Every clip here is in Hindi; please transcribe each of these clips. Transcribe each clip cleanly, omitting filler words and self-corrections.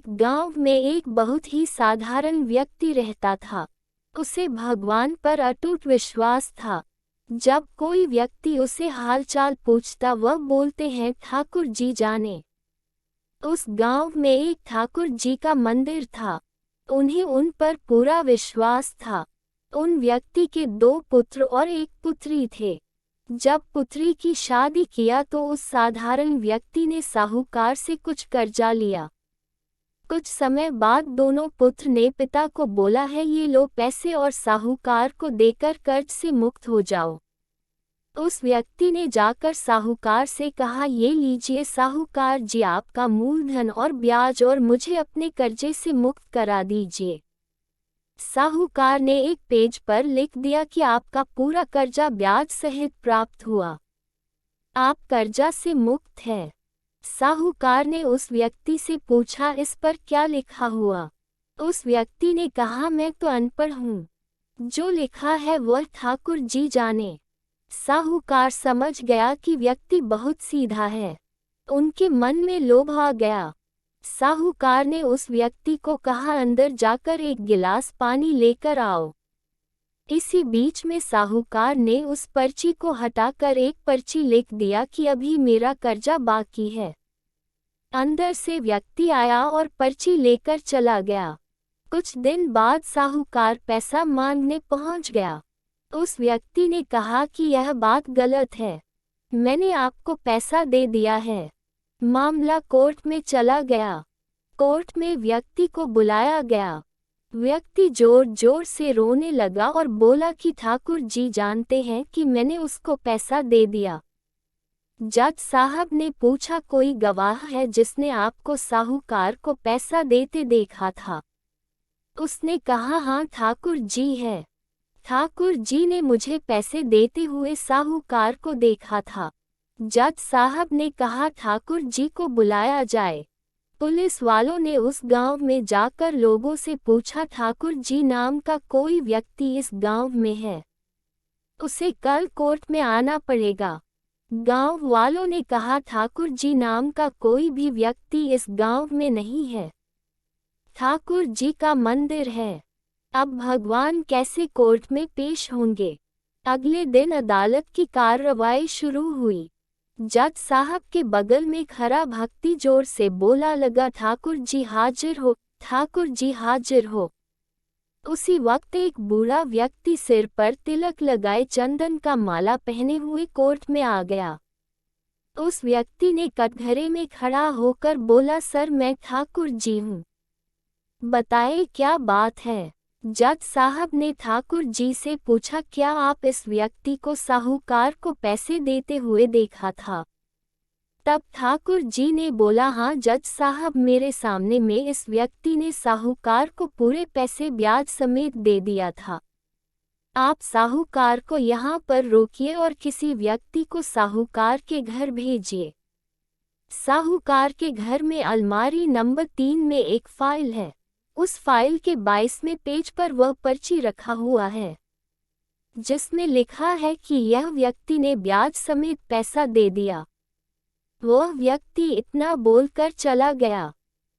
एक गांव में एक बहुत ही साधारण व्यक्ति रहता था। उसे भगवान पर अटूट विश्वास था। जब कोई व्यक्ति उसे हालचाल पूछता वह बोलते हैं ठाकुर जी जाने। उस गांव में एक ठाकुर जी का मंदिर था। उन्हें उन पर पूरा विश्वास था। उन व्यक्ति के 2 पुत्र और एक पुत्री थे। जब पुत्री की शादी किया तो उस साधारण व्यक्ति ने साहूकार से कुछ कर्जा लिया। कुछ समय बाद दोनों पुत्र ने पिता को बोला है ये लो पैसे और साहूकार को देकर कर्ज से मुक्त हो जाओ। उस व्यक्ति ने जाकर साहूकार से कहा ये लीजिए साहूकार जी आपका मूलधन और ब्याज और मुझे अपने कर्जे से मुक्त करा दीजिए। साहूकार ने एक पेज पर लिख दिया कि आपका पूरा कर्जा ब्याज सहित प्राप्त हुआ। आप कर्जा से मुक्त हैं। साहूकार ने उस व्यक्ति से पूछा इस पर क्या लिखा हुआ। उस व्यक्ति ने कहा मैं तो अनपढ़ हूँ, जो लिखा है वह ठाकुर जी जाने। साहूकार समझ गया कि व्यक्ति बहुत सीधा है। उनके मन में लोभ आ गया। साहूकार ने उस व्यक्ति को कहा अंदर जाकर एक गिलास पानी लेकर आओ। इसी बीच में साहूकार ने उस पर्ची को हटाकर एक पर्ची लिख दिया कि अभी मेरा कर्जा बाकी है। अंदर से व्यक्ति आया और पर्ची लेकर चला गया। कुछ दिन बाद साहूकार पैसा मांगने पहुंच गया। उस व्यक्ति ने कहा कि यह बात गलत है, मैंने आपको पैसा दे दिया है। मामला कोर्ट में चला गया। कोर्ट में व्यक्ति को बुलाया गया। व्यक्ति जोर जोर से रोने लगा और बोला कि ठाकुर जी जानते हैं कि मैंने उसको पैसा दे दिया। जज साहब ने पूछा कोई गवाह है जिसने आपको साहूकार को पैसा देते देखा था? उसने कहा हाँ ठाकुर जी है। ठाकुर जी ने मुझे पैसे देते हुए साहूकार को देखा था। जज साहब ने कहा ठाकुर जी को बुलाया जाए। पुलिस वालों ने उस गांव में जाकर लोगों से पूछा ठाकुर जी नाम का कोई व्यक्ति इस गांव में है? उसे कल कोर्ट में आना पड़ेगा। गांव वालों ने कहा ठाकुर जी नाम का कोई भी व्यक्ति इस गांव में नहीं है। ठाकुर जी का मंदिर है। अब भगवान कैसे कोर्ट में पेश होंगे? अगले दिन अदालत की कार्रवाई शुरू हुई। जज साहब के बगल में खड़ा भक्ति जोर से बोला लगा ठाकुर जी हाजिर हो, ठाकुर जी हाजिर हो। उसी वक्त एक बूढ़ा व्यक्ति सिर पर तिलक लगाए चंदन का माला पहने हुए कोर्ट में आ गया। उस व्यक्ति ने कटघरे में खड़ा होकर बोला सर मैं ठाकुर जी हूँ, बताए क्या बात है? जज साहब ने ठाकुर जी से पूछा क्या आप इस व्यक्ति को साहूकार को पैसे देते हुए देखा था? तब ठाकुर जी ने बोला हाँ जज साहब मेरे सामने में इस व्यक्ति ने साहूकार को पूरे पैसे ब्याज समेत दे दिया था। आप साहूकार को यहाँ पर रोकिए और किसी व्यक्ति को साहूकार के घर भेजिए। साहूकार के घर में अलमारी नंबर 3 में एक फाइल है। उस फाइल के 22वें पेज पर वह पर्ची रखा हुआ है जिसमें लिखा है कि यह व्यक्ति ने ब्याज समेत पैसा दे दिया। वह व्यक्ति इतना बोलकर चला गया।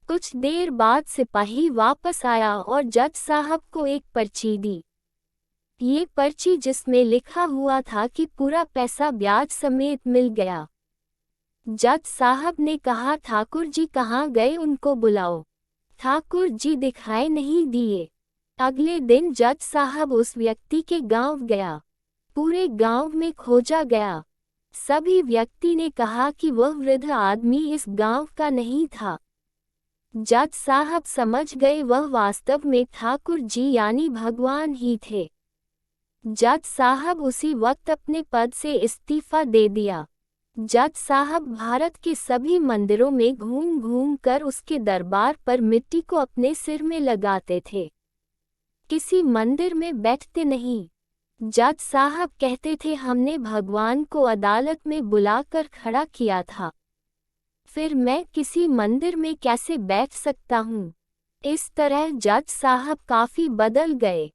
कुछ देर बाद सिपाही वापस आया और जज साहब को एक पर्ची दी। ये पर्ची जिसमें लिखा हुआ था कि पूरा पैसा ब्याज समेत मिल गया। जज साहब ने कहा ठाकुर जी कहाँ गए, उनको बुलाओ। ठाकुर जी दिखाई नहीं दिए। अगले दिन जज साहब उस व्यक्ति के गांव गया। पूरे गांव में खोजा गया। सभी व्यक्ति ने कहा कि वह वृद्ध आदमी इस गांव का नहीं था। जज साहब समझ गए वह वास्तव में ठाकुर जी यानी भगवान ही थे। जज साहब उसी वक्त अपने पद से इस्तीफा दे दिया। जज साहब भारत के सभी मंदिरों में घूम घूम कर उसके दरबार पर मिट्टी को अपने सिर में लगाते थे। किसी मंदिर में बैठते नहीं। जज साहब कहते थे हमने भगवान को अदालत में बुलाकर खड़ा किया था, फिर मैं किसी मंदिर में कैसे बैठ सकता हूँ। इस तरह जज साहब काफी बदल गए।